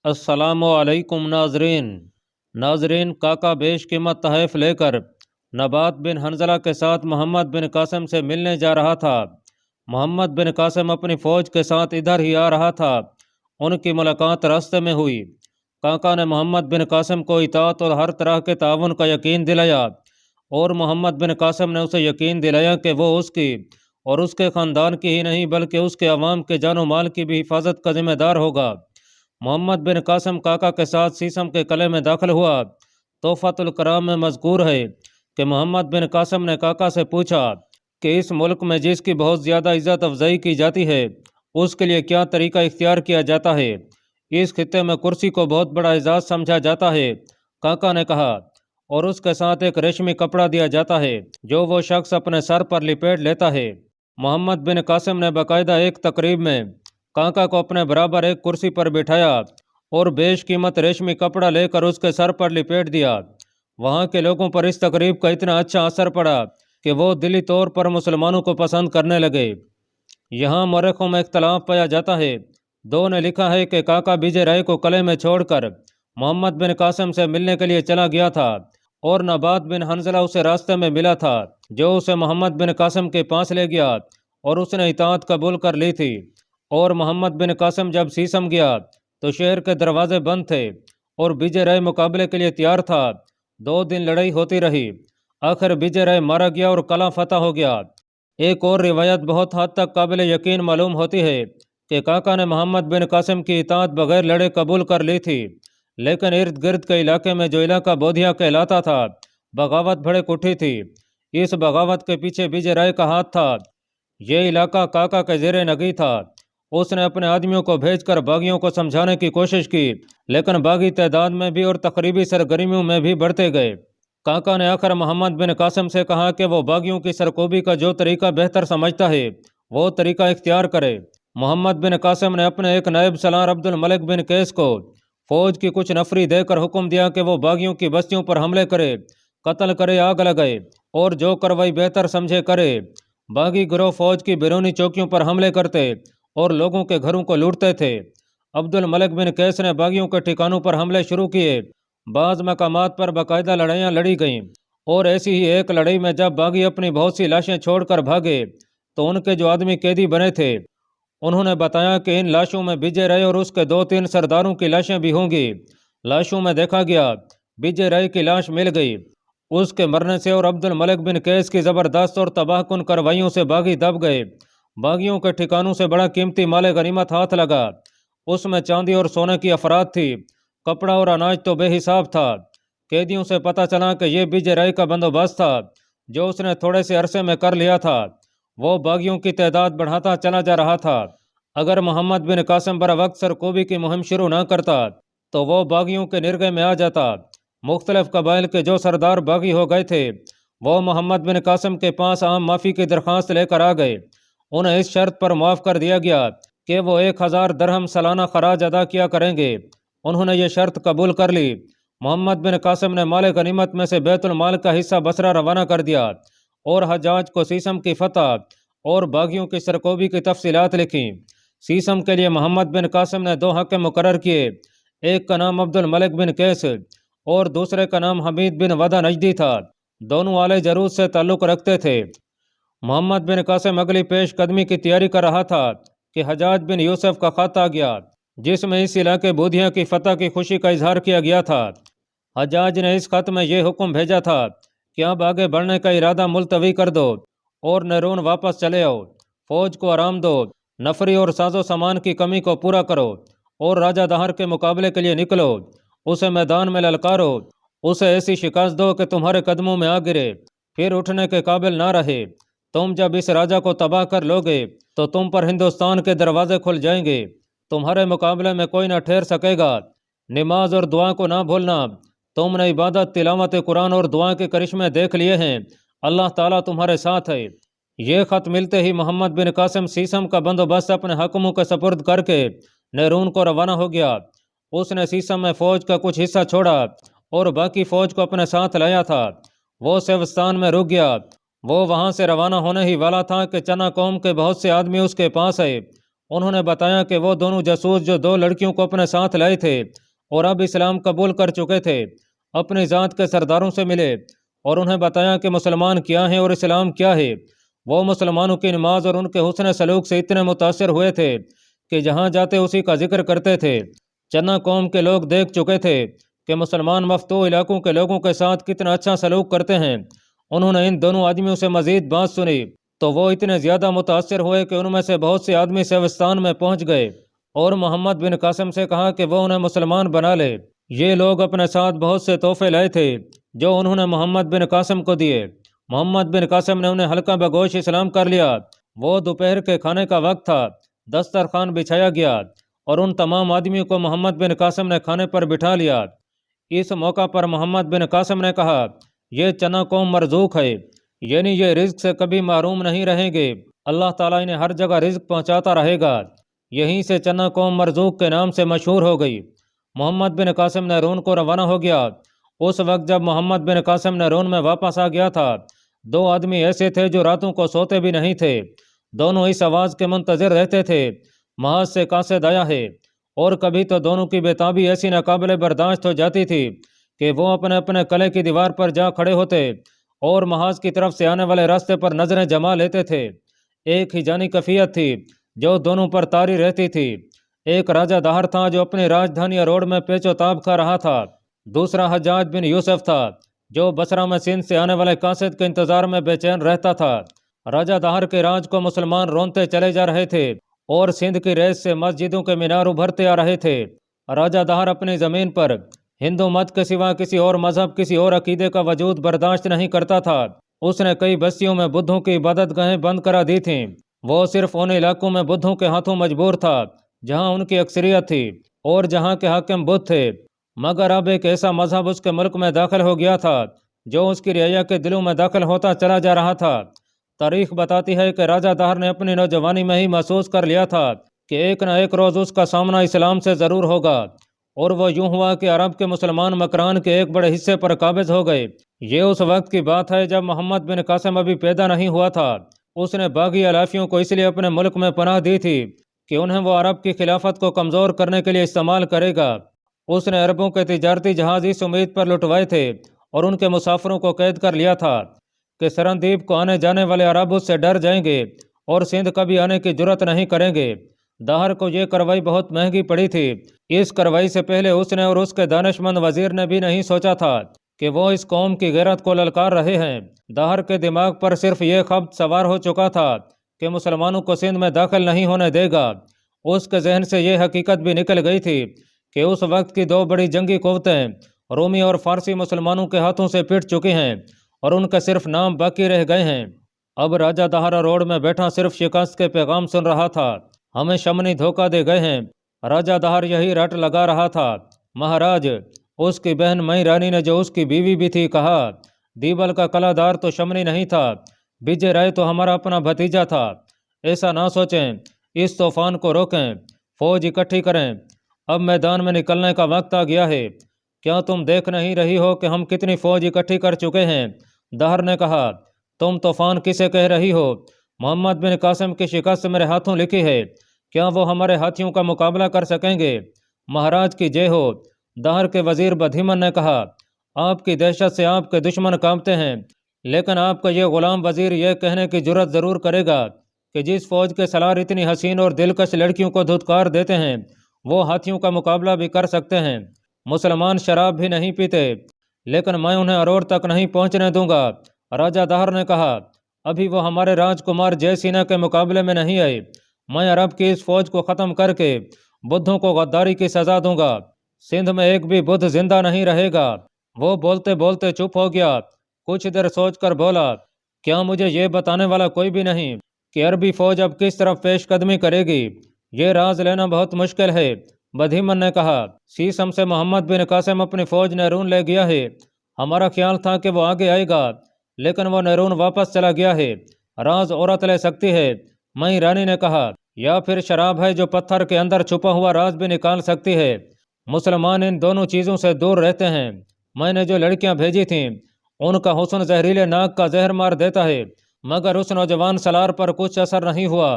السلام علیکم ناظرین کاکا بیش قیمت تحائف لے کر نبات بن حنظلہ کے ساتھ محمد بن قاسم سے ملنے جا رہا تھا۔ محمد بن قاسم اپنی فوج کے ساتھ ادھر ہی آ رہا تھا۔ ان کی ملاقات راستے میں ہوئی۔ کاکا نے محمد بن قاسم کو اطاعت اور ہر طرح کے تعاون کا یقین دلایا، اور محمد بن قاسم نے اسے یقین دلایا کہ وہ اس کی اور اس کے خاندان کی ہی نہیں بلکہ اس کے عوام کے جان و مال کی بھی حفاظت کا ذمہ دار ہوگا۔ محمد بن قاسم کاکا کے ساتھ سیسم کے قلعے میں داخل ہوا۔ تحفۃ الکرام میں مذکور ہے کہ محمد بن قاسم نے کاکا سے پوچھا کہ اس ملک میں جس کی بہت زیادہ عزت افزائی کی جاتی ہے اس کے لیے کیا طریقہ اختیار کیا جاتا ہے؟ اس خطے میں کرسی کو بہت بڑا اعزاز سمجھا جاتا ہے، کاکا نے کہا، اور اس کے ساتھ ایک ریشمی کپڑا دیا جاتا ہے جو وہ شخص اپنے سر پر لپیٹ لیتا ہے۔ محمد بن قاسم نے باقاعدہ ایک تقریب میں کاکا کو اپنے برابر ایک کرسی پر بٹھایا اور بیش قیمت ریشمی کپڑا لے کر اس کے سر پر لپیٹ دیا۔ وہاں کے لوگوں پر اس تقریب کا اتنا اچھا اثر پڑا کہ وہ دلی طور پر مسلمانوں کو پسند کرنے لگے۔ یہاں مورخوں میں اختلاف پایا جاتا ہے۔ دو نے لکھا ہے کہ کاکا وجے رائے کو قلعے میں چھوڑ کر محمد بن قاسم سے ملنے کے لیے چلا گیا تھا، اور نبات بن حنظلہ اسے راستے میں ملا تھا جو اسے محمد بن قاسم کے پاس لے گیا، اور اس نے اطاعت قبول کر لی تھی۔ اور محمد بن قاسم جب سیسم گیا تو شہر کے دروازے بند تھے اور وجے رائے مقابلے کے لیے تیار تھا۔ 2 دن لڑائی ہوتی رہی، آخر وجے رائے مارا گیا اور قلعہ فتح ہو گیا۔ ایک اور روایت بہت حد تک قابل یقین معلوم ہوتی ہے کہ کاکا نے محمد بن قاسم کی اطاعت بغیر لڑے قبول کر لی تھی، لیکن ارد گرد کے علاقے میں جو علاقہ بودھیا کہلاتا تھا بغاوت بھڑک اٹھی تھی۔ اس بغاوت کے پیچھے وجے رائے کا ہاتھ تھا۔ یہ علاقہ کاکا کے زیر نگی تھا۔ اس نے اپنے آدمیوں کو بھیج کر باغیوں کو سمجھانے کی کوشش کی، لیکن باغی تعداد میں بھی اور تقریبی سرگرمیوں میں بھی بڑھتے گئے۔ کاکا نے آخر محمد بن قاسم سے کہا کہ وہ باغیوں کی سرکوبی کا جو طریقہ بہتر سمجھتا ہے وہ طریقہ اختیار کرے۔ محمد بن قاسم نے اپنے ایک نائب سالار عبد الملک بن قیس کو فوج کی کچھ نفری دے کر حکم دیا کہ وہ باغیوں کی بستیوں پر حملے کرے، قتل کرے، آگ لگائے، اور جو کارروائی بہتر سمجھے کرے۔ باغی گروہ فوج کی بیرونی چوکیوں پر حملے کرتے اور لوگوں کے گھروں کو لوٹتے تھے۔ عبد الملک بن قیس نے باغیوں کے ٹھکانوں پر حملے شروع کیے۔ بعض مقامات پر باقاعدہ لڑائیاں لڑی گئیں، اور ایسی ہی ایک لڑائی میں جب باغی اپنی بہت سی لاشیں چھوڑ کر بھاگے تو ان کے جو آدمی قیدی بنے تھے انہوں نے بتایا کہ ان لاشوں میں وجے رائے اور اس کے 2-3 سرداروں کی لاشیں بھی ہوں گی۔ لاشوں میں دیکھا گیا وجے رائے کی لاش مل گئی۔ اس کے مرنے سے اور عبد الملک بن قیس کی زبردست اور تباہ کن کارروائیوں سے باغی دب گئے۔ باغیوں کے ٹھکانوں سے بڑا قیمتی مال غنیمت ہاتھ لگا۔ اس میں چاندی اور سونے کی افراد تھی، کپڑا اور اناج تو بے حساب تھا۔ قیدیوں سے پتہ چلا کہ یہ وجے رائے کا بندوبست تھا جو اس نے تھوڑے سے عرصے میں کر لیا تھا۔ وہ باغیوں کی تعداد بڑھاتا چلا جا رہا تھا۔ اگر محمد بن قاسم بروقت سرکوبی کی مہم شروع نہ کرتا تو وہ باغیوں کے نرغے میں آ جاتا۔ مختلف قبائل کے جو سردار باغی ہو گئے تھے وہ محمد بن قاسم کے پاس عام معافی کی درخواست لے کر آ گئے۔ انہیں اس شرط پر معاف کر دیا گیا کہ وہ 1000 درہم سالانہ خراج ادا کیا کریں گے۔ انہوں نے یہ شرط قبول کر لی۔ محمد بن قاسم نے مال غنیمت میں سے بیت المال کا حصہ بصرہ روانہ کر دیا اور حجاج کو سیسم کی فتح اور باغیوں کی سرکوبی کی تفصیلات لکھیں۔ سیسم کے لیے محمد بن قاسم نے 2 حاکم مقرر کیے، ایک کا نام عبد الملک بن قیس اور دوسرے کا نام حمید بن ودا نجدی تھا۔ دونوں آل جرود سے تعلق رکھتے تھے۔ محمد بن قاسم اگلی پیش قدمی کی تیاری کر رہا تھا کہ حجاج بن یوسف کا خط آ گیا جس میں اس علاقے بودھیا کی فتح کی خوشی کا اظہار کیا گیا تھا۔ حجاج نے اس خط میں یہ حکم بھیجا تھا کہ اب آگے بڑھنے کا ارادہ ملتوی کر دو اور نیرون واپس چلے آؤ، فوج کو آرام دو، نفری اور ساز و سامان کی کمی کو پورا کرو، اور راجہ دہر کے مقابلے کے لیے نکلو، اسے میدان میں للکارو، اسے ایسی شکست دو کہ تمہارے قدموں میں آ گرے، پھر اٹھنے کے قابل نہ رہے۔ تم جب اس راجہ کو تباہ کر لوگے تو تم پر ہندوستان کے دروازے کھل جائیں گے، تمہارے مقابلے میں کوئی نہ ٹھہر سکے گا۔ نماز اور دعا کو نہ بھولنا، تم نے عبادت، تلاوت قرآن اور دعا کے کرشمے دیکھ لیے ہیں، اللہ تعالیٰ تمہارے ساتھ ہے۔ یہ خط ملتے ہی محمد بن قاسم سیسم کا بندوبست اپنے حاکموں کے سپرد کر کے نیرون کو روانہ ہو گیا۔ اس نے سیسم میں فوج کا کچھ حصہ چھوڑا اور باقی فوج کو اپنے ساتھ لایا تھا۔ وہ سیوستان میں رک گیا۔ وہ وہاں سے روانہ ہونے ہی والا تھا کہ چنا قوم کے بہت سے آدمی اس کے پاس آئے۔ उन्होंने बताया कि वो दोनों जासूस जो 2 लड़कियों को अपने साथ लाए थे और अब इस्लाम कबूल कर चुके थे, अपनी ज़ात के सरदारों से मिले और उन्हें बताया कि मुसलमान क्या हैं और इस्लाम क्या है। वो मुसलमानों की नमाज और उनके हुस्न सलूक से इतने मुतासर हुए थे कि जहाँ जाते उसी का जिक्र करते थे। चन्ना कौम के लोग देख चुके थे कि मुसलमान मफ्तू इलाकों के लोगों के साथ कितना अच्छा सलूक करते हैं। उन्होंने इन दोनों आदमियों से मजीद बात सुनी तो वो इतने ज़्यादा मुतासर हुए कि उनमें से बहुत से आदमी सिविस्तान में पहुंच गए और मोहम्मद बिन कासिम से कहा कि वो उन्हें मुसलमान बना ले। ये लोग अपने साथ बहुत से तोहफे लाए थे जो उन्होंने मोहम्मद बिन कासिम को दिए। मोहम्मद बिन कासिम ने उन्हें हल्का बगोश इस्लाम कर लिया। वो दोपहर के खाने का वक्त था, दस्तरखान बिछाया गया और उन तमाम आदमियों को मोहम्मद बिन कासिम ने खाने पर बिठा लिया। इस मौका पर मोहम्मद बिन कासिम ने कहा, ये चना कौम मरजूक है, यानी ये रिज्क से कभी महरूम नहीं रहेंगे। अल्लाह ताला इन्हें हर जगह रिज्क पहुंचाता रहेगा। यहीं से चना कौम मरजूक के नाम से मशहूर हो गई। मोहम्मद बिन कासिम नैरून को रवाना हो गया। उस वक्त जब मोहम्मद बिन कासिम नैरून में वापस आ गया था, 2 आदमी ऐसे थे जो रातों को सोते भी नहीं थे। दोनों इस आवाज़ के मुंतज़िर रहते थे, महज से कासिद आया है। और कभी तो दोनों की बेताबी ऐसी नाकाबिले बर्दाश्त हो जाती थी कि वो अपने अपने कले की दीवार पर जा खड़े होते और महाज की तरफ से आने वाले रास्ते पर नजरें जमा लेते थे। एक ही जानी कैफियत थी जो दोनों पर तारी रहती थी। एक राजा दाहर था जो अपनी राजधानी रोड में पेचोताब खा रहा था। दूसरा हज्जाज बिन यूसुफ था जो बसरा में सिंध से आने वाले कासिद के इंतजार में बेचैन रहता था। राजा दाहर के राज को मुसलमान रोनते चले जा रहे थे और सिंध की रेस से मस्जिदों के मीनार उभरते आ रहे थे। राजा दाहर अपनी ज़मीन पर हिंदू मत के सिवा किसी और मजहब, किसी और अकीदे का वजूद बर्दाश्त नहीं करता था। उसने कई बस्तियों में बुद्धों की इबादत गाहें बंद करा दी थीं। वो सिर्फ उन इलाकों में बुद्धों के हाथों मजबूर था जहां उनकी अक्सरियत थी और जहां के हाकिम बुद्ध थे। मगर अब एक ऐसा मजहब उसके मुल्क में दाखिल हो गया था जो उसकी रियाया के दिलों में दाखिल होता चला जा रहा था। तारीख बताती है कि राजा दाहर ने अपनी नौजवानी में ही महसूस कर लिया था कि एक न एक रोज़ उसका सामना इस्लाम से ज़रूर होगा। और वो यूं हुआ कि अरब के मुसलमान मकरान के एक बड़े हिस्से पर काबिज हो गए। ये उस वक्त की बात है जब मोहम्मद बिन कासिम अभी पैदा नहीं हुआ था। उसने बागी अलाफियों को इसलिए अपने मुल्क में पनाह दी थी कि उन्हें वो अरब की खिलाफत को कमज़ोर करने के लिए इस्तेमाल करेगा। उसने अरबों के तिजारती जहाज़ इस उम्मीद पर लुटवाए थे और उनके मुसाफिरों को कैद कर लिया था कि सरनदीप को आने जाने वाले अरब उससे डर जाएंगे और सिंध कभी आने की जुर्रत नहीं करेंगे। दाहर को यह कार्रवाई बहुत महंगी पड़ी थी। इस कार्रवाई से पहले उसने और उसके दानिशमंद वजीर ने भी नहीं सोचा था कि वो इस कौम की गैरत को ललकार रहे हैं। दाहर के दिमाग पर सिर्फ ये खब्त सवार हो चुका था कि मुसलमानों को सिंध में दाखिल नहीं होने देगा। उसके जहन से यह हकीकत भी निकल गई थी कि उस वक्त की 2 बड़ी जंगी कुव्वतें रोमी और फारसी मुसलमानों के हाथों से पिट चुकी हैं और उनके सिर्फ नाम बाकी रह गए हैं। अब राजा दाहरा रोड में बैठा सिर्फ शिकस्त के पैगाम सुन रहा था। हमें शमनी धोखा दे गए हैं, राजा दाहर यही रट लगा रहा था। महाराज, उसकी बहन मई रानी ने जो उसकी बीवी भी थी कहा, दीबल का कलादार तो शमनी नहीं था, विजय राय तो हमारा अपना भतीजा था। ऐसा ना सोचें, इस तूफान को रोकें, फौज इकट्ठी करें। अब मैदान में निकलने का वक्त आ गया है। क्या तुम देख नहीं रही हो कि हम कितनी फौज इकट्ठी कर चुके हैं? दाहर ने कहा, तुम तूफान किसे कह रही हो? मोहम्मद बिन कासिम की शिकस्त मेरे हाथों लिखी है। क्या वो हमारे हाथियों का मुकाबला कर सकेंगे? महाराज की जय हो। दाहर के वजीर बधीमन ने कहा, आपकी दहशत से आपके दुश्मन कांपते हैं, लेकिन आपका ये गुलाम वजीर यह कहने की जुर्रत ज़रूर करेगा कि जिस फौज के सलार इतनी हसीन और दिलकश लड़कियों को धुतकार देते हैं वो हाथियों का मुकाबला भी कर सकते हैं। मुसलमान शराब भी नहीं पीते, लेकिन मैं उन्हें अरोड़ तक नहीं पहुंचने दूंगा। राजा दाहर ने कहा, अभी वो हमारे राजकुमार जयसीना के मुकाबले में नहीं आए। मैं अरब की इस फौज को ख़त्म करके बुद्धों को गद्दारी की सज़ा दूंगा। सिंध में एक भी बुद्ध जिंदा नहीं रहेगा। वो बोलते बोलते चुप हो गया। कुछ देर सोचकर बोला, क्या मुझे ये बताने वाला कोई भी नहीं कि अरबी फौज अब किस तरफ पेशकदमी करेगी? ये राज लेना बहुत मुश्किल है। बधीमन ने कहा, सीसम से मोहम्मद बिन कासिम अपनी फौज नैरून ले गया है। हमारा ख्याल था कि वो आगे आएगा, लेकिन वो नैरून वापस चला गया है। राज औरत ले सकती है, मई रानी ने कहा, या फिर शराब है जो पत्थर के अंदर छुपा हुआ राज भी निकाल सकती है। मुसलमान इन दोनों चीज़ों से दूर रहते हैं। मैंने जो लड़कियां भेजी थीं उनका हुस्न जहरीले नाग का जहर मार देता है, मगर उस नौजवान सलार पर कुछ असर नहीं हुआ।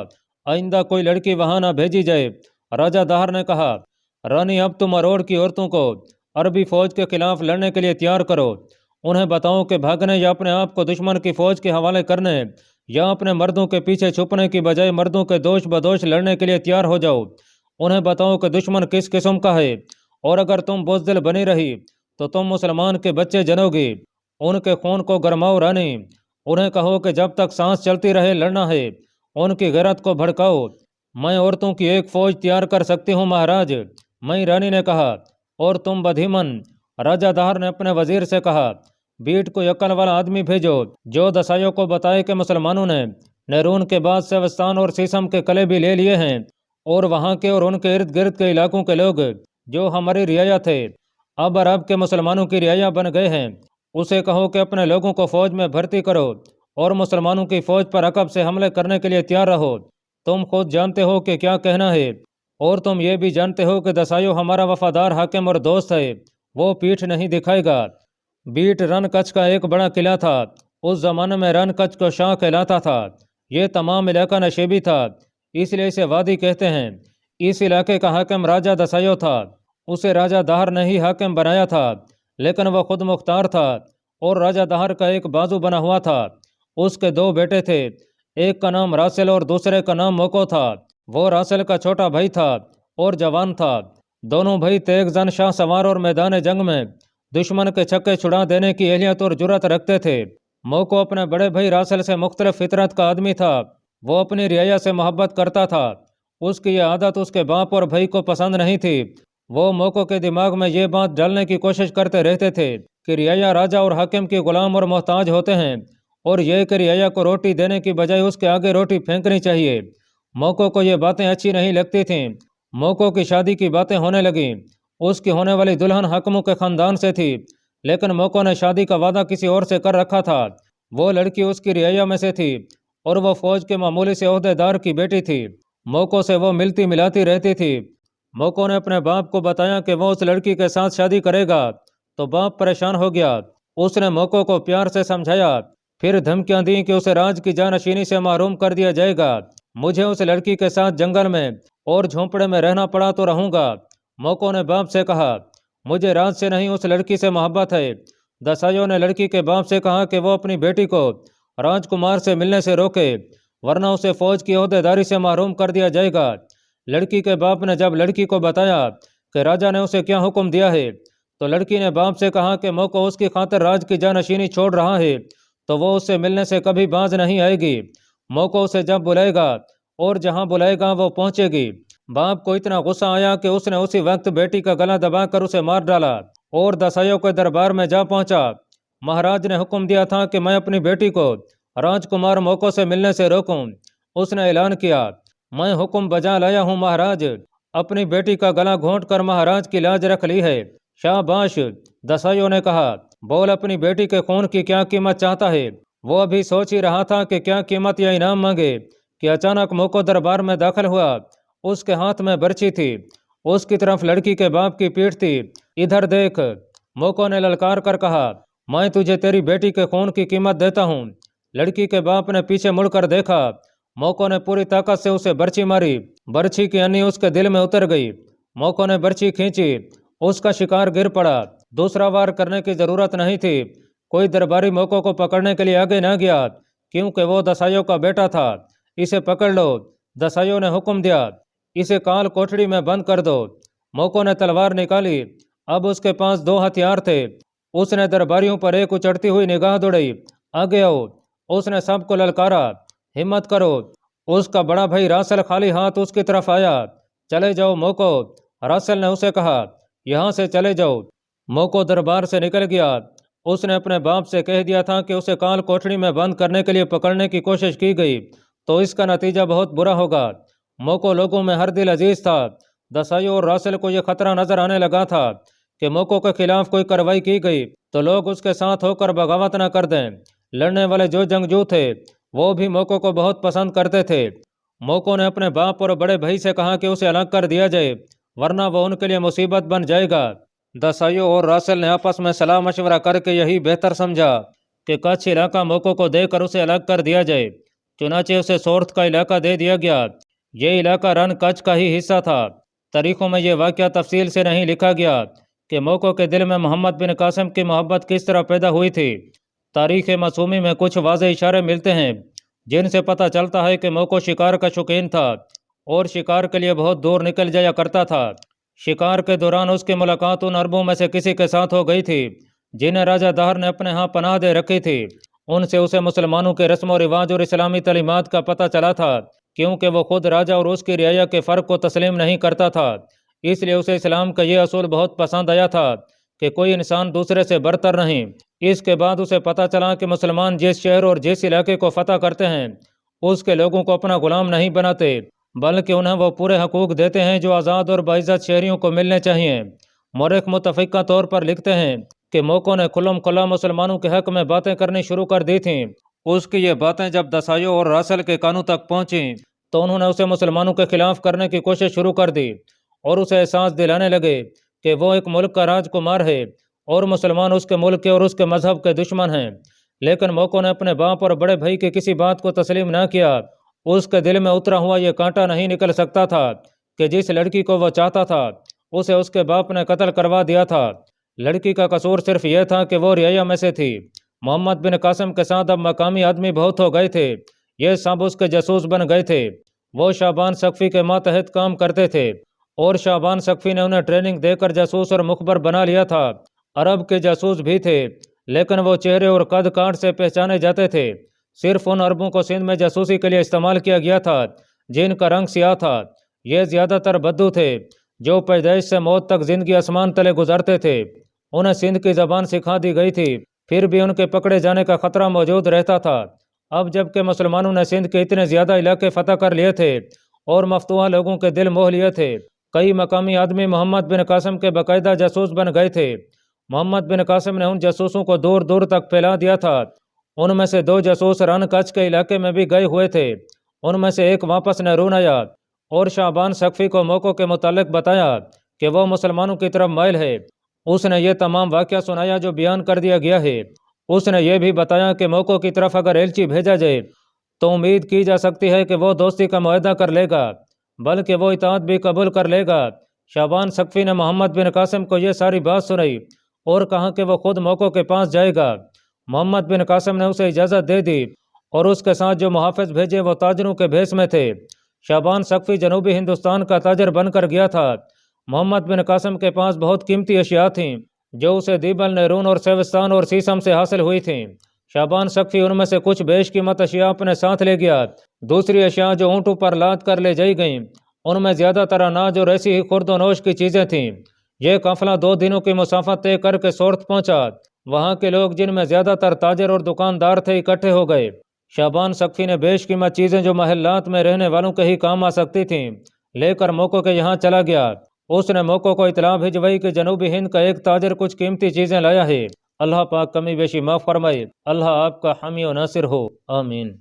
आइंदा कोई लड़की वहां ना भेजी जाए। राजा दाहर ने कहा, रानी अब तुम अरोड़ की औरतों को अरबी फौज के खिलाफ लड़ने के लिए तैयार करो। उन्हें बताओ कि भागने या अपने आप को दुश्मन की फौज के हवाले करने या अपने मर्दों के पीछे छुपने की बजाय मर्दों के दोष बदोश लड़ने के लिए तैयार हो जाओ। उन्हें बताओ कि दुश्मन किस किस्म का है, और अगर तुम बुज़दिल बनी रही तो तुम मुसलमान के बच्चे जनोगी। उनके खून को गरमाओ रानी। उन्हें कहो कि जब तक सांस चलती रहे लड़ना है। उनकी गैरत को भड़काओ। मैं औरतों की एक फौज तैयार कर सकती हूँ महाराज, मई रानी ने कहा। और तुम बधीमन, राजा दाहर ने अपने वजीर से कहा, बीट को अक्ल वाला आदमी भेजो जो दसाइयों को बताए कि मुसलमानों ने नैरून के बाद सेवस्तान और सीसम के कले भी ले लिए हैं, और वहाँ के और उनके इर्द गिर्द के इलाकों के लोग जो हमारी रियाया थे अब अरब के मुसलमानों की रियाया बन गए हैं। उसे कहो कि अपने लोगों को फौज में भर्ती करो और मुसलमानों की फौज पर अकब से हमले करने के लिए तैयार रहो। तुम खुद जानते हो कि क्या कहना है, और तुम ये भी जानते हो कि दसाइयो हमारा वफादार हाकिम और दोस्त है, वो पीठ नहीं दिखाएगा। बीट रन कच्छ का एक बड़ा किला था। उस जमाने में रन कच्छ को शाह कहलाता था। ये तमाम इलाका नशेबी था, इसलिए इसे वादी कहते हैं। इस इलाके का हाकिम राजा दसाइयो था। उसे राजा दाहर ने ही हाकिम बनाया था, लेकिन वह खुद मुख्तार था और राजा दाहर का एक बाजू बना हुआ था। उसके दो बेटे थे, एक का नाम रासेल और दूसरे का नाम मोको था। वो रासेल का छोटा भाई था और जवान था। दोनों भाई तेग जन शाह सवार और मैदान जंग में दुश्मन के छक्के छुड़ा देने की एहलियत और जुर्रत रखते थे। मोको अपने बड़े भाई रासेल से मुख्तलिफ फितरत का आदमी था। वो अपनी रियाया से मोहब्बत करता था। उसकी यह आदत उसके बाप और भाई को पसंद नहीं थी। वो मोको के दिमाग में ये बात डालने की कोशिश करते रहते थे कि रियाया राजा और हाकिम के गुलाम और मोहताज होते हैं, और यह कि रियाया को रोटी देने की बजाय उसके आगे रोटी फेंकनी चाहिए। मोको को ये बातें अच्छी नहीं लगती थीं। मोको की शादी की बातें होने लगीं। उसकी होने वाली दुल्हन हाकिमों के खानदान से थी, लेकिन मोको ने शादी का वादा किसी और से कर रखा था। वो लड़की उसकी रियाया में से थी और वह फौज के मामूली से ओहदेदार की बेटी थी। मोको से वो मिलती मिलाती रहती थी। मोको ने अपने बाप को बताया कि वो उस लड़की के साथ शादी करेगा, तो बाप परेशान हो गया। उसने मोको को प्यार से समझाया, फिर धमकियां दी कि उसे राज की जानशीनी से महरूम कर दिया जाएगा। मुझे उस लड़की के साथ जंगल में और झोंपड़े में रहना पड़ा तो रहूंगा। मोको ने बाप से कहा, मुझे राज से नहीं उस लड़की से मोहब्बत है। दसाइयों ने लड़की के बाप से कहा कि वो अपनी बेटी को राजकुमार से मिलने से रोके, वरना उसे फौज की ओहदेदारी से महरूम कर दिया जाएगा। लड़की के बाप ने जब लड़की को बताया कि राजा ने उसे क्या हुक्म दिया है, तो लड़की ने बाप से कहा कि मोको उसकी खातिर राज की जानशीनी छोड़ रहा है, तो वो उससे मिलने से कभी बाज नहीं आएगी। मोको उसे जब बुलाएगा और जहां बुलाएगा वो पहुंचेगी। बाप को इतना गुस्सा आया कि उसने उसी वक्त बेटी का गला दबाकर उसे मार डाला और दसाइयों के दरबार में जा पहुंचा। महाराज ने हुक्म दिया था कि मैं अपनी बेटी को राजकुमार मोको से मिलने से रोकूं। उसने ऐलान किया, मैं हुक्म बजा लाया हूं महाराज। अपनी बेटी का गला घोंट कर महाराज की लाज रख ली है। शाबाश, दसाइयों ने कहा। बोल, अपनी बेटी के खून की क्या कीमत चाहता है? वो अभी सोच ही रहा था कि क्या कीमत या इनाम मांगे कि अचानक मोको दरबार में दाखिल हुआ। उसके हाथ में बर्छी थी। उसकी तरफ लड़की के बाप की पीठ थी। इधर देख, मोको ने ललकार कर कहा, मैं तुझे तेरी बेटी के खून की कीमत देता हूँ। लड़की के बाप ने पीछे मुड़कर देखा। मोको ने पूरी ताकत से उसे बर्छी मारी। बर्छी की अन्नी उसके दिल में उतर गई। मोको ने बर्छी खींची। उसका शिकार गिर पड़ा। दूसरा वार करने की जरूरत नहीं थी। कोई दरबारी मोको को पकड़ने के लिए आगे ना गया, क्योंकि वो दसाइयों का बेटा था। इसे पकड़ लो, दसाइयों ने हुक्म दिया। इसे काल कोठड़ी में बंद कर दो। मोको ने तलवार निकाली। अब उसके पास दो हथियार थे। उसने दरबारियों पर एक उचड़ती हुई निगाह दौड़ाई। आगे आओ, उसने सबको ललकारा। हिम्मत करो। उसका बड़ा भाई रासेल खाली हाथ उसकी तरफ आया। चले जाओ मोको, रासेल ने उसे कहा, यहाँ से चले जाओ। मोको दरबार से निकल गया। उसने अपने बाप से कह दिया था कि उसे काल कोठड़ी में बंद करने के लिए पकड़ने की कोशिश की गई तो इसका नतीजा बहुत बुरा होगा। मोको लोगों में हर दिल अजीज था। दसाइयों और रासेल को यह खतरा नजर आने लगा था कि मोको के खिलाफ कोई कार्रवाई की गई तो लोग उसके साथ होकर बगावत न कर दें। लड़ने वाले जो जंगजू थे वो भी मोको को बहुत पसंद करते थे। मोको ने अपने बाप और बड़े भाई से कहा कि उसे अलग कर दिया जाए, वरना वो उनके लिए मुसीबत बन जाएगा। दसाइयों और रासेल ने आपस में सलाह मशवरा करके यही बेहतर समझा कि कच्छ इलाका मोको को देकर उसे अलग कर दिया जाए। चुनाचे उसे सोर्थ का इलाका दे दिया गया। یہ علاقہ رن کچھ کا ہی حصہ تھا۔ تاریخوں میں یہ واقعہ تفصیل سے نہیں لکھا گیا کہ موقع کے دل میں محمد بن قاسم کی محبت کس طرح پیدا ہوئی تھی۔ تاریخ معصومی میں کچھ واضح اشارے ملتے ہیں جن سے پتہ چلتا ہے کہ موقع شکار کا شوقین تھا اور شکار کے لیے بہت دور نکل جایا کرتا تھا۔ شکار کے دوران اس کی ملاقات ان عربوں میں سے کسی کے ساتھ ہو گئی تھی جنہیں راجہ دہر نے اپنے ہاں پناہ دے رکھی تھی۔ ان سے اسے مسلمانوں کے رسم و رواج اور اسلامی تعلیمات کا پتہ چلا تھا، کیونکہ وہ خود راجہ اور اس کی رعایا کے فرق کو تسلیم نہیں کرتا تھا۔ اس لیے اسے اسلام کا یہ اصول بہت پسند آیا تھا کہ کوئی انسان دوسرے سے برتر نہیں۔ اس کے بعد اسے پتہ چلا کہ مسلمان جس شہر اور جس علاقے کو فتح کرتے ہیں اس کے لوگوں کو اپنا غلام نہیں بناتے، بلکہ انہیں وہ پورے حقوق دیتے ہیں جو آزاد اور باعزت شہریوں کو ملنے چاہیے۔ مورخ متفقہ طور پر لکھتے ہیں کہ موقع نے کھلم کھلا مسلمانوں کے حق میں باتیں کرنی شروع کر دی تھیں۔ اس کی یہ باتیں جب دسائیوں اور راسل کے کانوں تک پہنچیں تو انہوں نے اسے مسلمانوں کے خلاف کرنے کی کوشش شروع کر دی اور اسے احساس دلانے لگے کہ وہ ایک ملک کا راج کمار ہے اور مسلمان اس کے ملک کے اور اس کے مذہب کے دشمن ہیں۔ لیکن موقع نے اپنے باپ اور بڑے بھائی کی کسی بات کو تسلیم نہ کیا۔ اس کے دل میں اترا ہوا یہ کانٹا نہیں نکل سکتا تھا کہ جس لڑکی کو وہ چاہتا تھا اسے اس کے باپ نے قتل کروا دیا تھا۔ لڑکی کا قصور صرف یہ تھا کہ وہ رعایا میں سے تھی۔ محمد بن قاسم کے ساتھ اب مقامی آدمی بہت ہو گئے تھے، یہ سب اس کے جاسوس بن گئے تھے۔ وہ شعبان ثقفی کے ماتحت کام کرتے تھے اور شعبان ثقفی نے انہیں ٹریننگ دے کر جاسوس اور مخبر بنا لیا تھا۔ عرب کے جاسوس بھی تھے لیکن وہ چہرے اور قد کاٹ سے پہچانے جاتے تھے۔ صرف ان عربوں کو سندھ میں جاسوسی کے لیے استعمال کیا گیا تھا جن کا رنگ سیاہ تھا۔ یہ زیادہ تر بدو تھے جو پیدائش سے موت تک زندگی آسمان تلے گزارتے تھے۔ انہیں سندھ کی زبان سکھا دی گئی تھی، پھر بھی ان کے پکڑے جانے کا خطرہ موجود رہتا تھا۔ اب جب کہ مسلمانوں نے سندھ کے اتنے زیادہ علاقے فتح کر لیے تھے اور مفتوحہ لوگوں کے دل موہ لیے تھے، کئی مقامی آدمی محمد بن قاسم کے باقاعدہ جاسوس بن گئے تھے۔ محمد بن قاسم نے ان جاسوسوں کو دور دور تک پھیلا دیا تھا۔ ان میں سے 2 جاسوس رن کچھ کے علاقے میں بھی گئے ہوئے تھے۔ ان میں سے ایک واپس نہرون آیا اور شعبان ثقفی کو موقع کے متعلق بتایا کہ وہ مسلمانوں کی طرف مائل ہے۔ اس نے یہ تمام واقعہ سنایا جو بیان کر دیا گیا ہے۔ اس نے یہ بھی بتایا کہ موقع کی طرف اگر ایلچی بھیجا جائے تو امید کی جا سکتی ہے کہ وہ دوستی کا معاہدہ کر لے گا، بلکہ وہ اطاعت بھی قبول کر لے گا۔ شعبان ثقفی نے محمد بن قاسم کو یہ ساری بات سنائی اور کہا کہ وہ خود موقع کے پاس جائے گا۔ محمد بن قاسم نے اسے اجازت دے دی اور اس کے ساتھ جو محافظ بھیجے وہ تاجروں کے بھیس میں تھے۔ شعبان ثقفی جنوبی ہندوستان کا تاجر بن کر گیا تھا۔ محمد بن قاسم کے پاس بہت قیمتی اشیاء تھیں جو اسے دیبل، نیرون اور سیوستان اور سیسم سے حاصل ہوئی تھیں۔ شعبان ثقفی ان میں سے کچھ بیش قیمت اشیاء اپنے ساتھ لے گیا۔ دوسری اشیاء جو اونٹوں پر لاد کر لے جائی گئیں ان میں زیادہ تر اناج اور ایسی ہی خورد و نوش کی چیزیں تھیں۔ یہ قافلہ 2 دنوں کی مسافت طے کر کے سورت پہنچا۔ وہاں کے لوگ جن میں زیادہ تر تاجر اور دکاندار تھے اکٹھے ہو گئے۔ شعبان ثقفی نے بیش قیمت چیزیں جو محلات میں رہنے والوں کے ہی کام آ سکتی تھیں لے کر موقع کے یہاں چلا گیا۔ اس نے موقع کو اطلاع بھجوائی کہ جنوبی ہند کا ایک تاجر کچھ قیمتی چیزیں لایا ہے۔ اللہ پاک کمی بیشی معاف فرمائے۔ اللہ آپ کا حامی و ناصر ہو، آمین۔